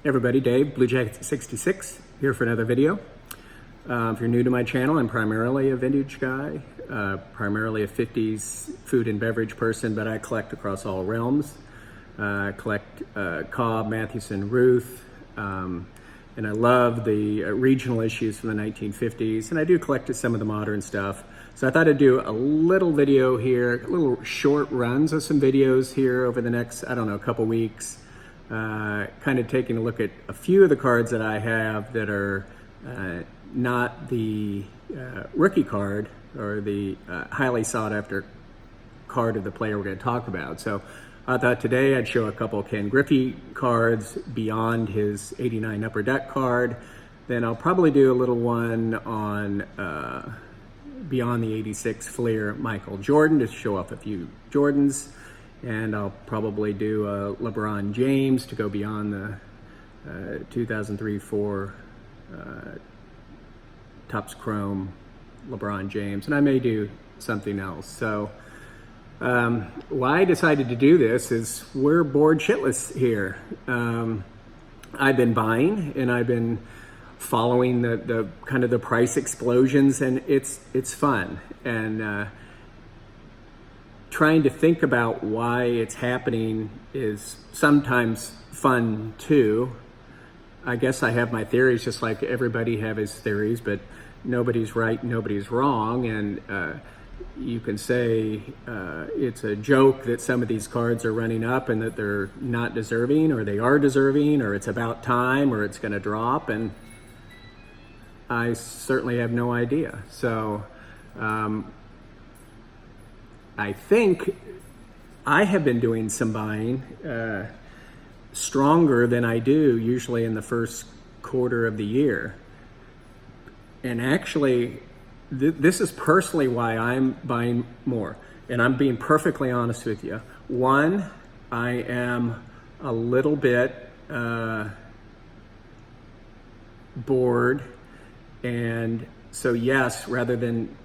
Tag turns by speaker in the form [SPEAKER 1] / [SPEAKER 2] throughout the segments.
[SPEAKER 1] Hey everybody, Dave, Blue Jacket 66 here for another video. If you're new to my channel, I'm primarily a vintage guy, primarily a 50s food and beverage person, but I collect across all realms. I collect Cobb, Mathewson, Ruth, and I love the regional issues from the 1950s, and I do collect some of the modern stuff. So I thought I'd do a little video here, little short runs of some videos here over the next, I don't know, couple weeks. Kind of taking a look at a few of the cards that I have that are not the rookie card or the highly sought after card of the player we're going to talk about. So I thought today I'd show a couple of Ken Griffey cards beyond his 89 Upper Deck card. Then I'll probably do a little one on beyond the 86 Fleer Michael Jordan to show off a few Jordans. And I'll probably do a LeBron James to go beyond the 2003-4 Topps Chrome LeBron James. And I may do something else. So why I decided to do this is we're bored shitless here. I've been buying and I've been following the kind of the price explosions, and it's fun. And trying to think about why it's happening is sometimes fun too. I guess I have my theories, just like everybody have his theories, but nobody's right, nobody's wrong. And you can say it's a joke that some of these cards are running up and that they're not deserving, or they are deserving, or it's about time, or it's going to drop. And I certainly have no idea. So I think I have been doing some buying stronger than I do usually in the first quarter of the year. And actually, this is personally why I'm buying more. And I'm being perfectly honest with you. One, I am a little bit bored. And so yes, rather than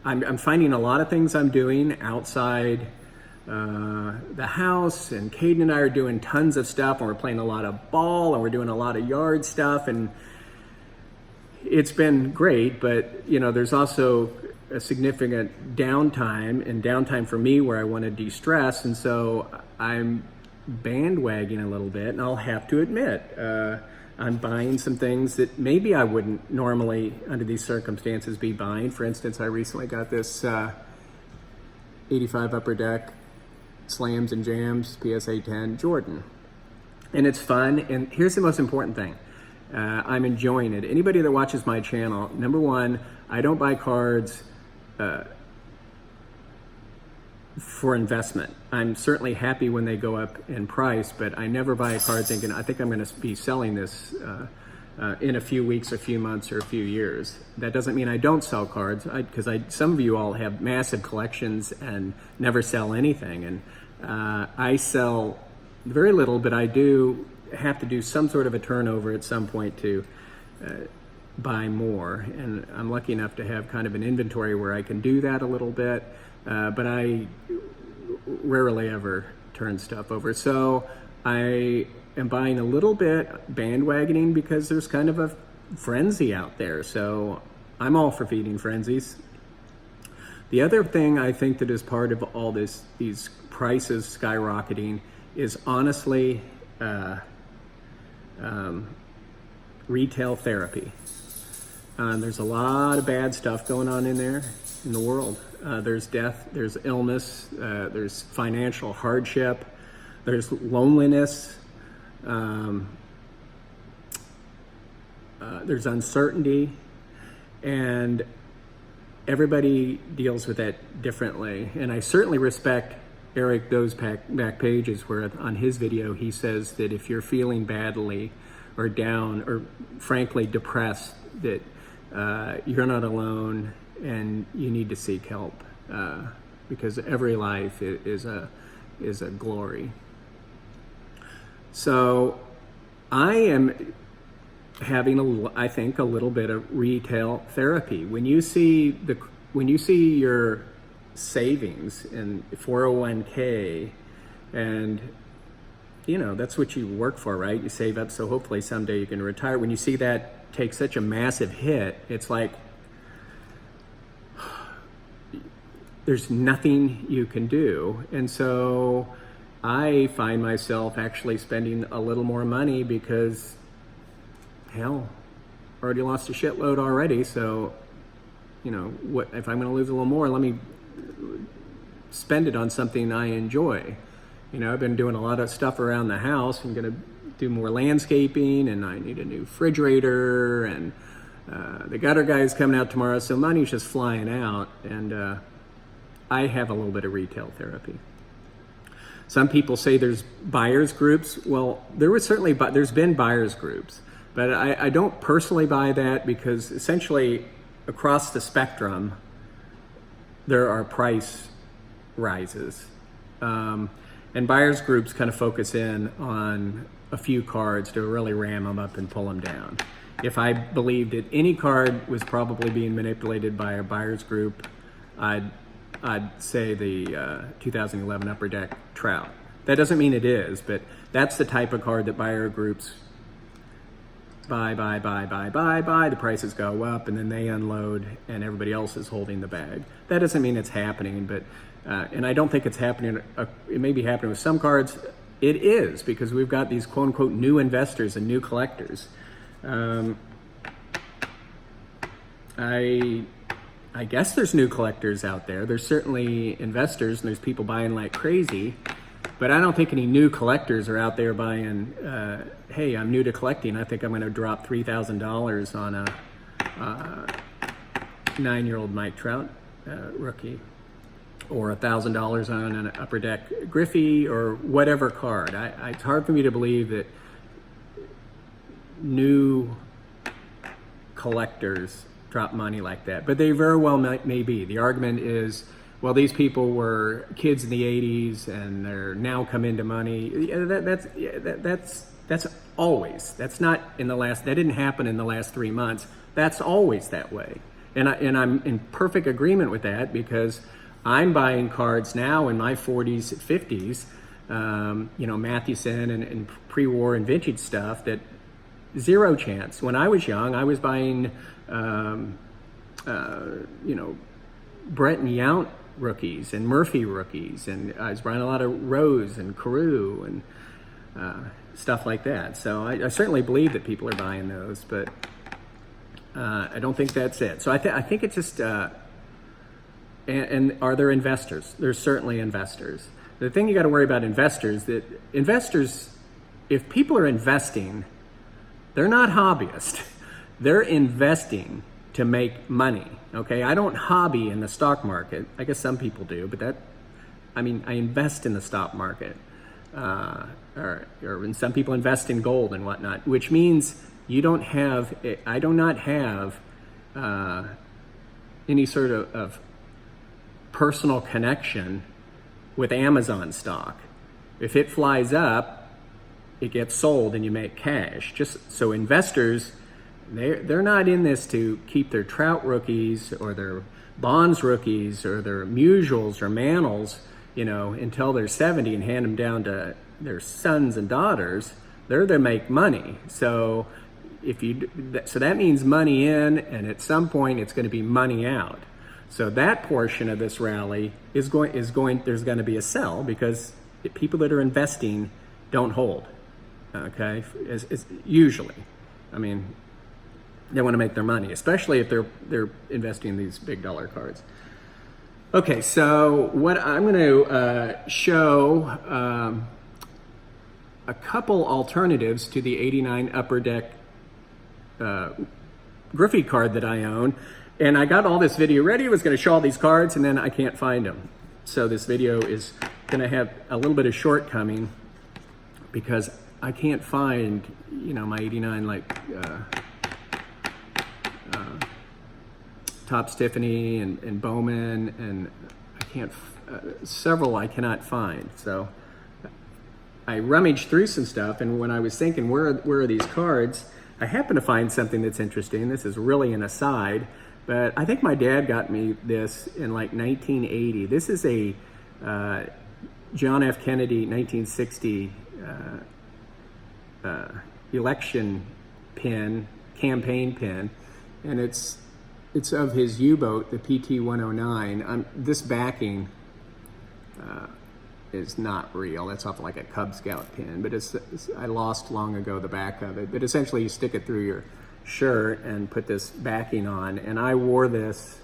[SPEAKER 1] I'm finding a lot of things I'm doing outside the house, and Caden and I are doing tons of stuff, and we're playing a lot of ball, and we're doing a lot of yard stuff, and it's been great. But you know, there's also a significant downtime for me where I want to de-stress, and so I'm bandwagoning a little bit, and I'll have to admit I'm buying some things that maybe I wouldn't normally, under these circumstances, be buying. For instance, I recently got this 85 Upper Deck Slams and Jams PSA 10 Jordan. And it's fun, and here's the most important thing. I'm enjoying it. Anybody that watches my channel, number one, I don't buy cards for investment. I'm certainly happy when they go up in price, but I never buy a card thinking, I think I'm going to be selling this in a few weeks, a few months, or a few years. That doesn't mean I don't sell cards, because some of you all have massive collections and never sell anything. And I sell very little, but I do have to do some sort of a turnover at some point to buy more. And I'm lucky enough to have kind of an inventory where I can do that a little bit. But I rarely ever turn stuff over. So I am buying a little bit, bandwagoning, because there's kind of a frenzy out there. So I'm all for feeding frenzies. The other thing I think that is part of all these prices skyrocketing is honestly retail therapy. There's a lot of bad stuff going on in there in the world. There's death, there's illness, there's financial hardship, there's loneliness, there's uncertainty, and everybody deals with that differently. And I certainly respect Eric Doe's back pages, where on his video he says that if you're feeling badly or down or frankly depressed, that you're not alone and you need to seek help, because every life is a glory. So I am having I think a little bit of retail therapy. When you see your savings in 401k and you know, that's what you work for, right? You save up so hopefully someday you can retire. When you see that take such a massive hit, it's like there's nothing you can do. And so I find myself actually spending a little more money because, hell, already lost a shitload already. So, you know, what if I'm going to lose a little more? Let me spend it on something I enjoy. You know, I've been doing a lot of stuff around the house. I'm going to do more landscaping, and I need a new refrigerator, and the gutter guy's coming out tomorrow, so money's just flying out, and I have a little bit of retail therapy. Some people say there's buyers groups. Well, there's been buyers groups, but I don't personally buy that, because essentially across the spectrum there are price rises, and buyers groups kind of focus in on a few cards to really ram them up and pull them down. If I believed that any card was probably being manipulated by a buyers group, I'd say the 2011 Upper Deck Trout. That doesn't mean it is, but that's the type of card that buyer groups buy. The prices go up, and then they unload, and everybody else is holding the bag. That doesn't mean it's happening, but and I don't think it's happening. It may be happening with some cards. It is, because we've got these quote unquote new investors and new collectors. I guess there's new collectors out there. There's certainly investors, and there's people buying like crazy, but I don't think any new collectors are out there buying, hey, I'm new to collecting, I think I'm going to drop $3,000 on a 9-year-old Mike Trout rookie, or $1,000 on an Upper Deck Griffey, or whatever card. It's hard for me to believe that new collectors drop money like that, but they very well may be. The argument is, well, these people were kids in the 80s and they're now come into money. That's always. That's not in the last. That didn't happen in the last 3 months. That's always that way, and I'm in perfect agreement with that, because I'm buying cards now in my 40s, 50s, you know, Mathewson and pre-war and vintage stuff that zero chance. When I was young, I was buying, you know, Brett and Yount rookies and Murphy rookies, and I was buying a lot of Rose and Carew and stuff like that. So I certainly believe that people are buying those, but I don't think that's it. So I think it's just, and are there investors? There's certainly investors. The thing you got to worry about investors, that investors, if people are investing, they're not hobbyists. They're investing to make money, okay? I don't hobby in the stock market. I guess some people do, but I invest in the stock market. Or and some people invest in gold and whatnot, which means I do not have any sort of personal connection with Amazon stock. If it flies up, it gets sold and you make cash. Just so investors, they're not in this to keep their Trout rookies or their Bonds rookies or their Musials or Mantles, you know, until they're 70 and hand them down to their sons and daughters. They're there to make money. So that means money in, and at some point it's going to be money out. So that portion of this rally is going. There's going to be a sell, because people that are investing don't hold. Okay, it's usually, I mean, they want to make their money, especially if they're investing in these big dollar cards. Okay, so what I'm going to show a couple alternatives to the '89 Upper Deck Griffey card that I own. And I got all this video ready. I was going to show all these cards, and then I can't find them. So this video is going to have a little bit of shortcoming, because I can't find, you know, my '89 like Topps Tiffany and Bowman, and I can't several I cannot find. So I rummaged through some stuff, and when I was thinking where are these cards, I happened to find something that's interesting. This is really an aside, but I think my dad got me this in like 1980. This is a John F. Kennedy 1960 election pin, campaign pin, and it's of his U-boat, the PT-109. This backing is not real. That's off like a Cub Scout pin, but I lost long ago the back of it. But essentially, you stick it through your shirt and put this backing on, and I wore this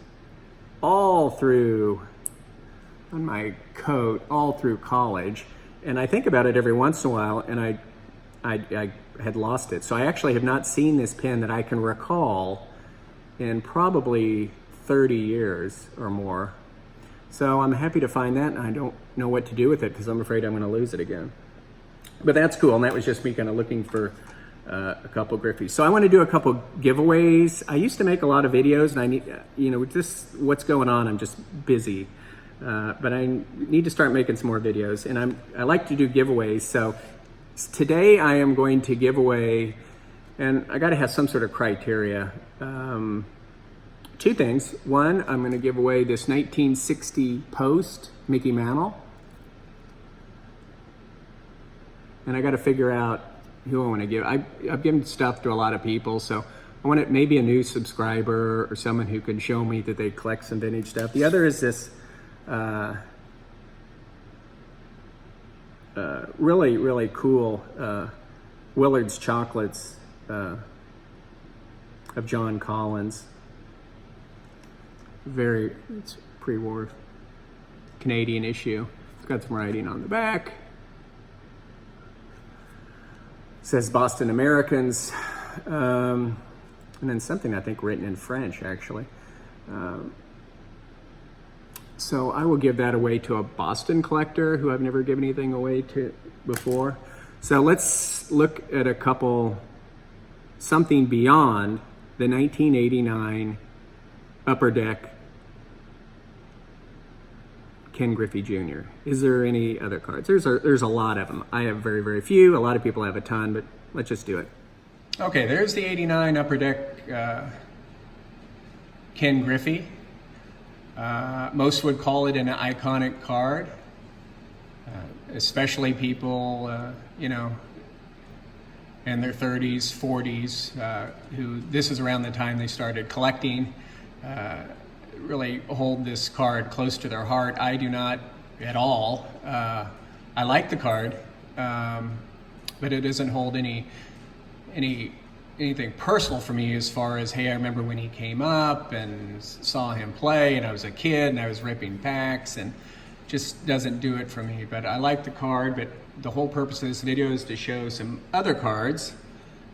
[SPEAKER 1] all through on my coat all through college, and I think about it every once in a while, and I had lost it. So I actually have not seen this pin that I can recall in probably 30 years or more. So I'm happy to find that, and I don't know what to do with it because I'm afraid I'm going to lose it again. But that's cool, and that was just me kind of looking for a couple Griffeys. So I want to do a couple giveaways. I used to make a lot of videos, and I need, just what's going on, I'm just busy. But I need to start making some more videos, and I like to do giveaways. So today I am going to give away, and I got to have some sort of criteria. Two things. One, I'm going to give away this 1960 Post Mickey Mantle, and I got to figure out who I want to give. I've given stuff to a lot of people, so I want maybe a new subscriber or someone who can show me that they collect some vintage stuff. The other is this really, really cool Willard's Chocolates of John Collins. It's pre-war Canadian issue. It's got some writing on the back. It says Boston Americans, and then something I think written in French actually. So I will give that away to a Boston collector who I've never given anything away to before. So let's look at something beyond the 1989 Upper Deck Ken Griffey Jr. Is there any other cards? There's a lot of them. I have very, very few. A lot of people have a ton, but let's just do it. Okay, there's the 89 Upper Deck Ken Griffey. Most would call it an iconic card, especially people, in their 30s, 40s, who this is around the time they started collecting, really hold this card close to their heart. I do not at all. I like the card, but it doesn't hold anything personal for me as far as, hey, I remember when he came up and saw him play and I was a kid and I was ripping packs, and just doesn't do it for me. But I like the card, but the whole purpose of this video is to show some other cards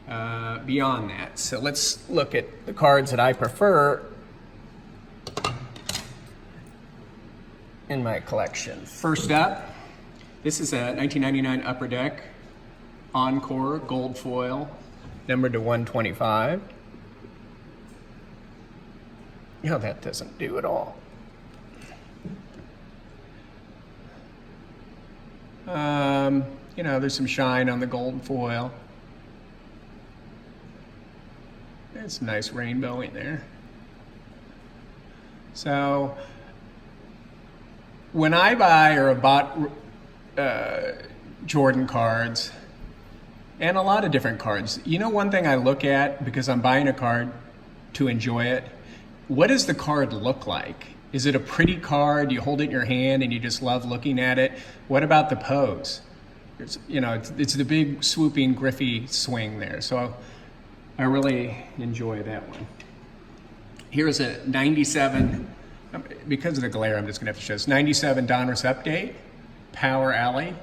[SPEAKER 1] beyond that. So let's look at the cards that I prefer in my collection. First up, this is a 1999 Upper Deck Encore gold foil, numbered to 125. No, that doesn't do at all. There's some shine on the gold foil. There's some nice rainbowing there. So when I buy or have bought Jordan cards, and a lot of different cards, one thing I look at, because I'm buying a card to enjoy it, what does the card look like? Is it a pretty card? You hold it in your hand and you just love looking at it? What about the pose? It's the big swooping Griffey swing there. So I really enjoy that one. Here's a 97, because of the glare, I'm just gonna have to show this. 97 Donruss Update, Power Alley,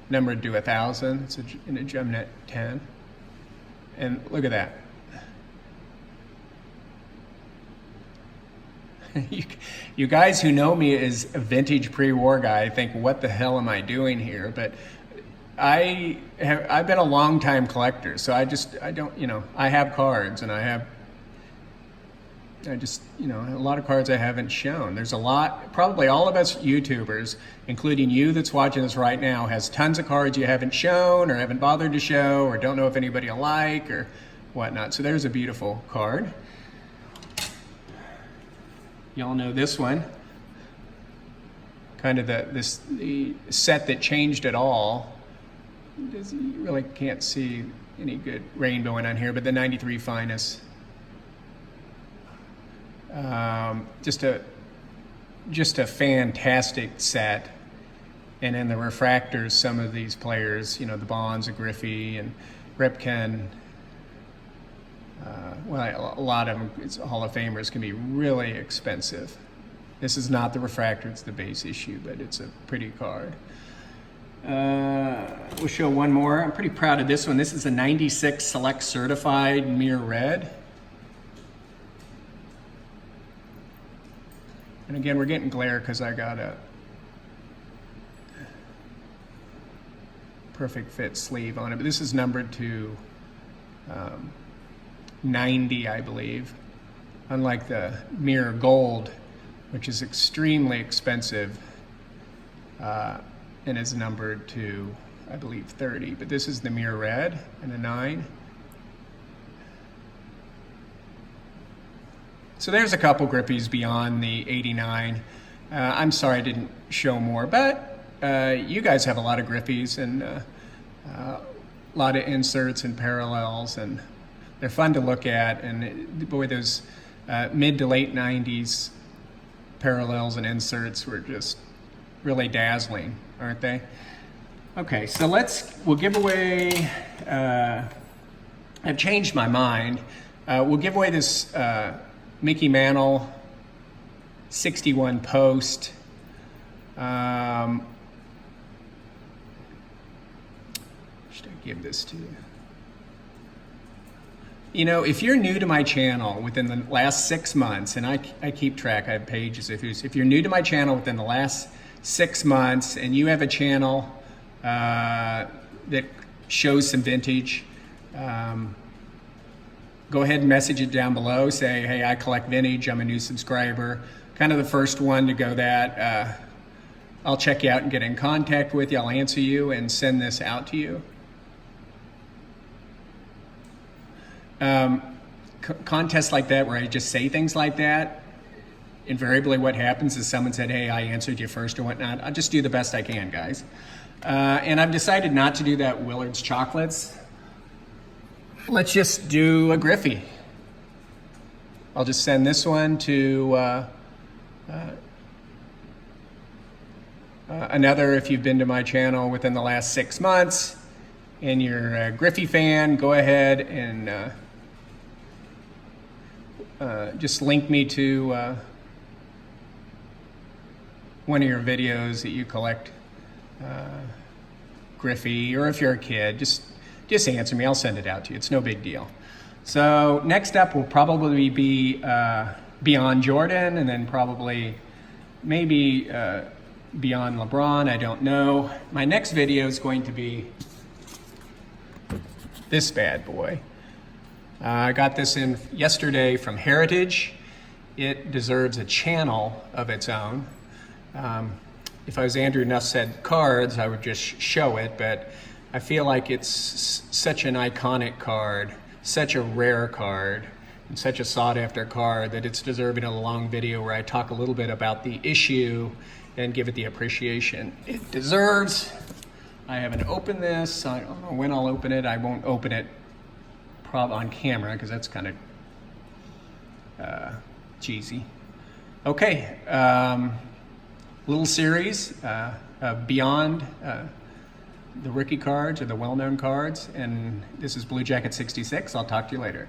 [SPEAKER 1] numbered to 1,000. It's in a Gemnet 10. And look at that. You guys who know me as a vintage pre-war guy think, what the hell am I doing here? But I've been a long time collector, so I have cards, and a lot of cards I haven't shown. There's a lot, probably all of us YouTubers, including you that's watching this right now, has tons of cards you haven't shown or haven't bothered to show or don't know if anybody will like or whatnot. So there's a beautiful card. Y'all know this one. kind of the set that changed it all. You really can't see any good rainbowing on here, but the 93 finest. Just a fantastic set. And then the refractors, some of these players, you know, the Bonds, of Griffey and Ripken, well, a lot of them, it's Hall of Famers, can be really expensive. This is not the refractor, it's the base issue, but it's a pretty card. We'll show one more. I'm pretty proud of this one. This is a 96 Select Certified Mirror Red. And again, we're getting glare because I got a perfect fit sleeve on it. But this is numbered to 90, I believe. Unlike the Mirror Gold, which is extremely expensive and is numbered to, I believe, 30. But this is the Mirror Red and a 9. So there's a couple Grippies beyond the 89. I'm sorry I didn't show more, but you guys have a lot of Griffies and a lot of inserts and parallels, and they're fun to look at. And boy, those mid to late 90s parallels and inserts were just really dazzling, aren't they? Okay, so we'll give away, I've changed my mind. We'll give away this Mickey Mantle 61 post. Should I give this to you? You know, if you're new to my channel within the last 6 months, and I keep track, I have pages. If you're new to my channel within the last 6 months and you have a channel that shows some vintage, go ahead and message it down below. Say, hey, I collect vintage, I'm a new subscriber. Kind of the first one to go that. I'll check you out and get in contact with you. I'll answer you and send this out to you. Contests like that where I just say things like that, invariably what happens is someone said, hey, I answered you first or whatnot. I'll just do the best I can, guys. And I've decided not to do that Willard's Chocolates. Let's just do a Griffey. I'll just send this one to another. If you've been to my channel within the last 6 months and you're a Griffey fan, go ahead and just link me to one of your videos that you collect Griffey, or if you're a kid, just answer me. I'll send it out to you. It's no big deal. So next up will probably be beyond Jordan, and then probably maybe beyond LeBron. I don't know. My next video is going to be this bad boy. I got this in yesterday from Heritage. It deserves a channel of its own. If I was Andrew Nussed Cards, I would just show it, but I feel like it's such an iconic card, such a rare card, and such a sought-after card that it's deserving of a long video where I talk a little bit about the issue and give it the appreciation it deserves. I haven't opened this. I don't know when I'll open it. I won't open it on camera because that's kind of cheesy. Okay, little series beyond the rookie cards or the well-known cards, and this is Blue Jacket 66. I'll talk to you later.